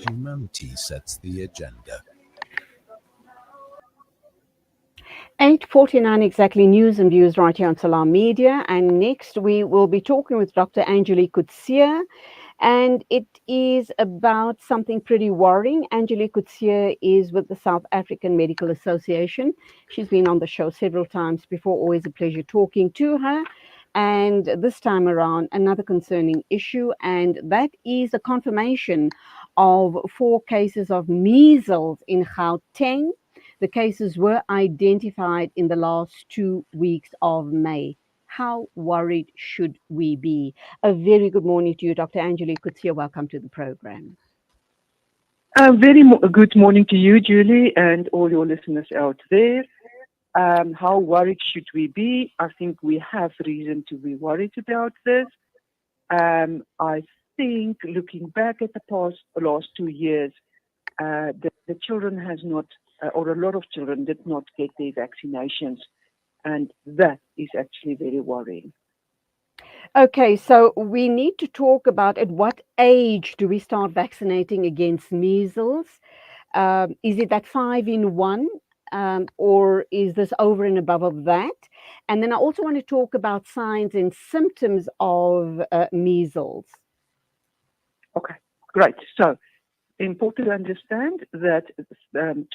humanity sets the agenda. 8:49 exactly, news and views right here on Salam Media. And next we will be talking with Dr. Angelique Coetzee, and it is about something pretty worrying. Angelique Coetzee is with the South African Medical Association. She's been on the show several times before, always a pleasure talking to her. And this time around, another concerning issue, and that is a confirmation of 4 cases of measles in Gauteng. The cases were identified in the last 2 weeks of May. How worried should we be? A very good morning to you, Dr. Angelique Coetzee. Welcome to the program. Good morning to you, Julie, and all your listeners out there. How worried should we be? I think we have reason to be worried about this. I think looking back at the last 2 years, the children has not, or a lot of children did not get their vaccinations, and that is actually very worrying. Okay, so we need to talk about at what age do we start vaccinating against measles? Is it that 5-in-1, or is this over and above of that? And then I also want to talk about signs and symptoms of measles. Okay, great. So important to understand that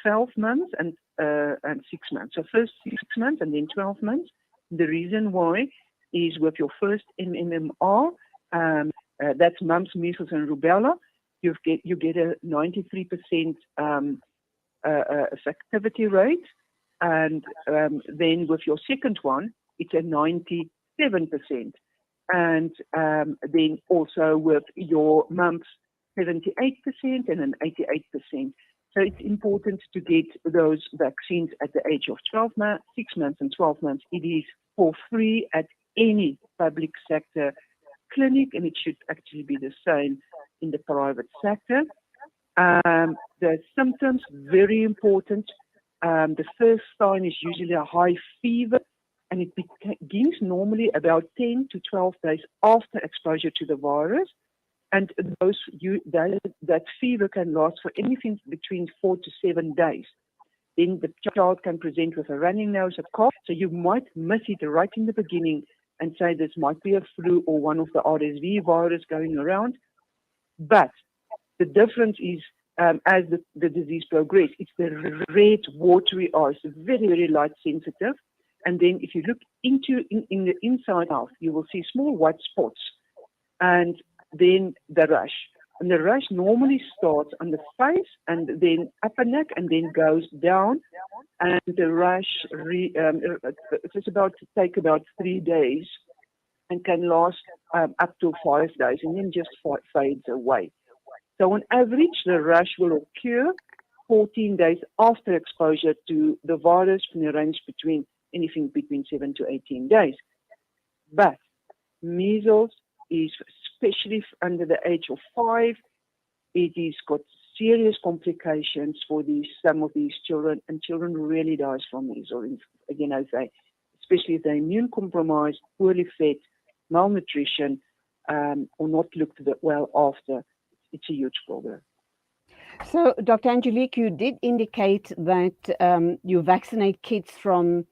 12 months and 6 months. So first 6 months and then 12 months. The reason why is with your first MMR, that's mumps, measles, and rubella. You get a 93% activity rate, and then with your second one, it's a 97%, and then also with your mumps, 78% and an 88%. So it's important to get those vaccines at the age of 6 months and 12 months. It is for free at any public sector clinic, and it should actually be the same in the private sector. The symptoms, very important. The first sign is usually a high fever, and it begins normally about 10 to 12 days after exposure to the virus. And that fever can last for anything between 4 to 7 days. Then the child can present with a running nose, a cough. So you might miss it right in the beginning and say this might be a flu or one of the RSV virus going around. But the difference is as the disease progresses, it's the red, watery eyes, very, very light sensitive. And then if you look in the inside mouth, you will see small white spots. And then the rash. And the rash normally starts on the face and then upper neck and then goes down. And the rash take about 3 days and can last up to 5 days and then just fades away. So on average, the rash will occur 14 days after exposure to the virus, in a range between anything between 7 to 18 days. But measles is, especially under the age of 5, it has got serious complications for some of these children, and children really die from measles. Again, I say, especially if they're immune compromised, poorly fed, malnutrition, or not looked well after. It's a huge problem. So, Dr. Angelique, you did indicate that you vaccinate kids from,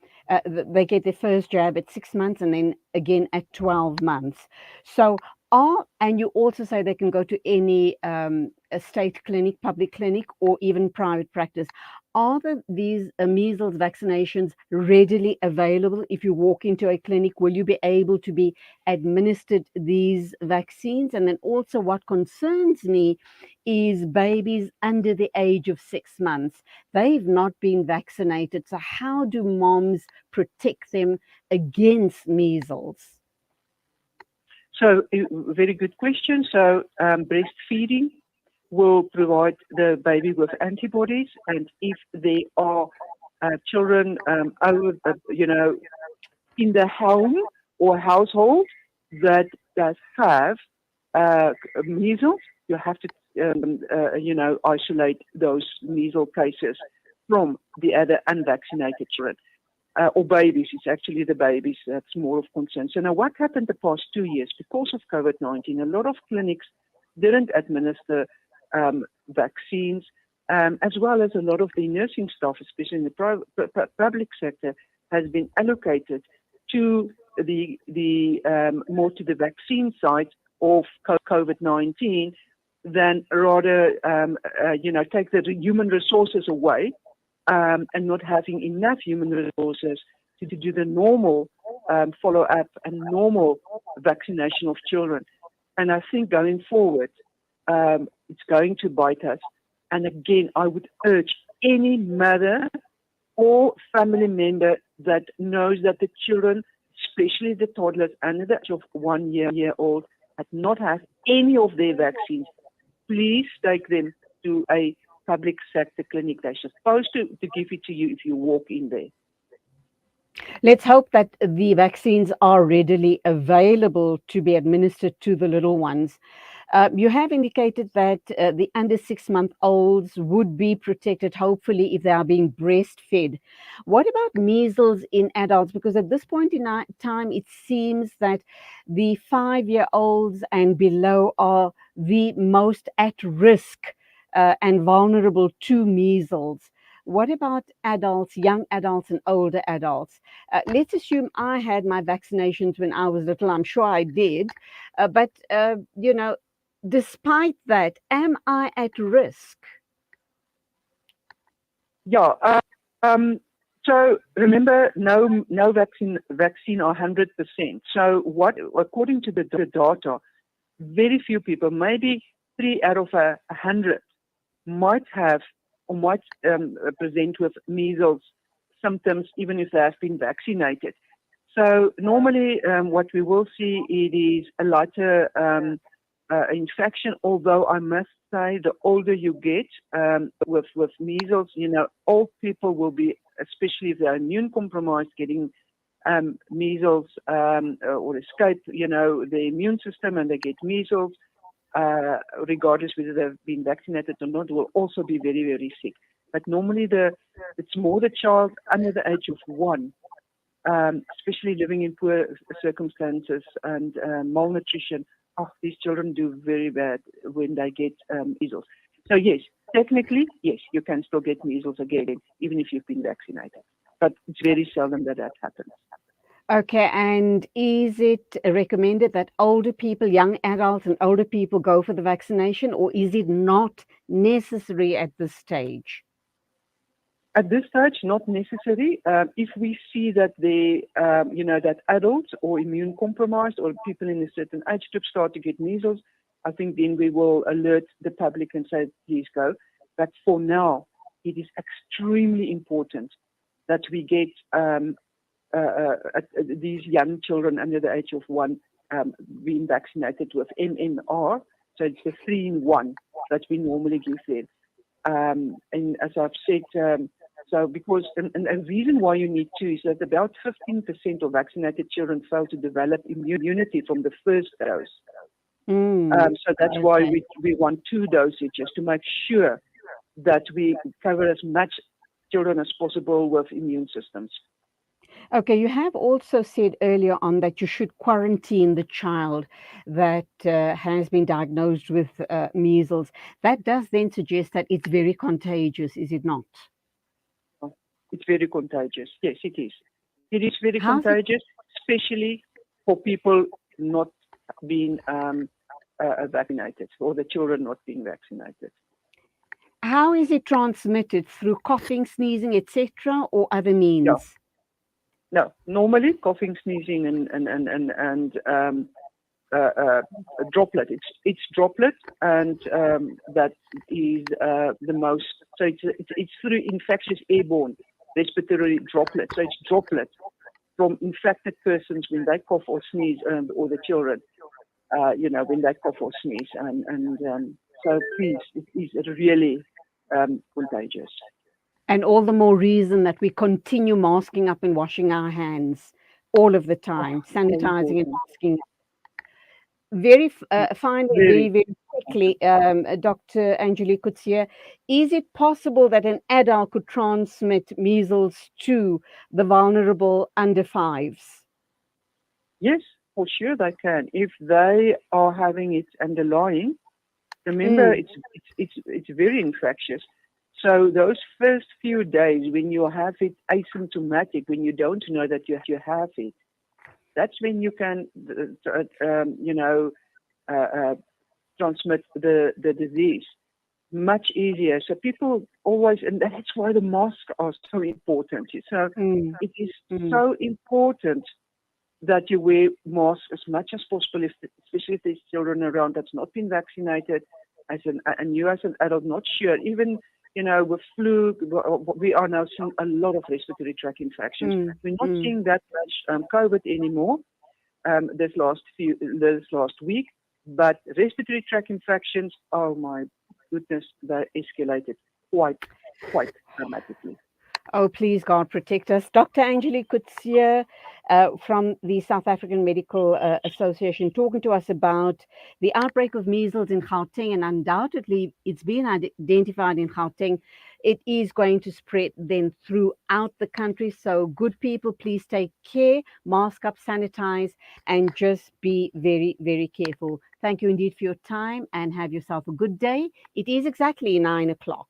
they get their first jab at 6 months and then again at 12 months. So, and you also say they can go to any a state clinic, public clinic, or even private practice. Are these measles vaccinations readily available? If you walk into a clinic, will you be able to be administered these vaccines? And then also what concerns me is babies under the age of 6 months. They've not been vaccinated. So how do moms protect them against measles? So, very good question. So, breastfeeding will provide the baby with antibodies, and if there are children in the home or household that does have measles, you have to isolate those measles cases from the other unvaccinated children. Or babies. It's actually the babies that's more of concern. So now what happened the past 2 years? Because of COVID-19, a lot of clinics didn't administer vaccines, as well as a lot of the nursing staff, especially in the public sector, has been allocated to the more to the vaccine side of COVID-19, than rather take the human resources away, and not having enough human resources to do the normal follow-up and normal vaccination of children. And I think going forward, it's going to bite us. And again, I would urge any mother or family member that knows that the children, especially the toddlers under the age of 1 year old, had not had any of their vaccines, please take them to a public sector clinic. They're supposed to give it to you if you walk in there. Let's hope that the vaccines are readily available to be administered to the little ones. You have indicated that the under 6-month-olds would be protected, hopefully, if they are being breastfed. What about measles in adults? Because at this point in time, it seems that the 5-year-olds and below are the most at risk and vulnerable to measles. What about adults, young adults and older adults? Let's assume I had my vaccinations when I was little. I'm sure I did. But despite that, am I at risk? Yeah. So remember, no vaccine are 100%. So according to the data, very few people, maybe 3 out of 100, might have or might present with measles symptoms, even if they have been vaccinated. So normally, what we will see, it is a lighter infection. Although I must say, the older you get with measles, old people will be, especially if they're immune compromised, getting measles or escape, the immune system, and they get measles. Regardless whether they've been vaccinated or not, will also be very, very sick. But normally it's more the child under the age of 1, especially living in poor circumstances and malnutrition. These children do very bad when they get measles. So yes, technically, yes, you can still get measles again, even if you've been vaccinated. But it's very seldom that happens. Okay, and is it recommended that older people, young adults and older people go for the vaccination, or is it not necessary at this stage? At this stage, not necessary. If we see that that adults or immune compromised or people in a certain age group start to get measles, I think then we will alert the public and say, please go. But for now, it is extremely important that we get these young children under the age of 1 being vaccinated with MMR. So it's the 3-in-1 that we normally give them. And as I've said, because a reason why you need 2 is that about 15% of vaccinated children fail to develop immunity from the first dose. So that's why we want 2 dosages to make sure that we cover as much children as possible with immune systems. Okay, you have also said earlier on that you should quarantine the child that has been diagnosed with measles. That does then suggest that it's very contagious, is it not? It's very contagious. Yes, it is. It is very contagious, especially for people not being vaccinated, or the children not being vaccinated. How is it transmitted? Through coughing, sneezing, etc., or other means? No, normally coughing, sneezing, and droplet. It's droplet, and that is the most. So it's through infectious airborne respiratory droplet. So it's droplet from infected persons when they cough or sneeze, or the children, when they cough or sneeze, and so please, it is really contagious. And all the more reason that we continue masking up and washing our hands all of the time, sanitizing and masking up. Finally, very quickly, Dr. Angelique Coetzee, is it possible that an adult could transmit measles to the vulnerable under 5s? Yes, for sure they can. If they are having it underlying, Remember, it's very infectious. So those first few days when you have it asymptomatic, when you don't know that you have it, that's when you can, transmit the disease much easier. So people always, and that's why the masks are so important. So it is so important that you wear masks as much as possible, especially if there's children around that's not been vaccinated, and you as an adult not sure. Even with flu, we are now seeing a lot of respiratory tract infections. We're not seeing that much COVID anymore this last week, but respiratory tract infections, oh my goodness, they escalated quite dramatically. Oh, please, God, protect us. Dr. Angelique Coetzee from the South African Medical Association talking to us about the outbreak of measles in Gauteng, and undoubtedly it's been identified in Gauteng. It is going to spread then throughout the country. So good people, please take care, mask up, sanitize, and just be very, very careful. Thank you indeed for your time and have yourself a good day. It is exactly 9 o'clock.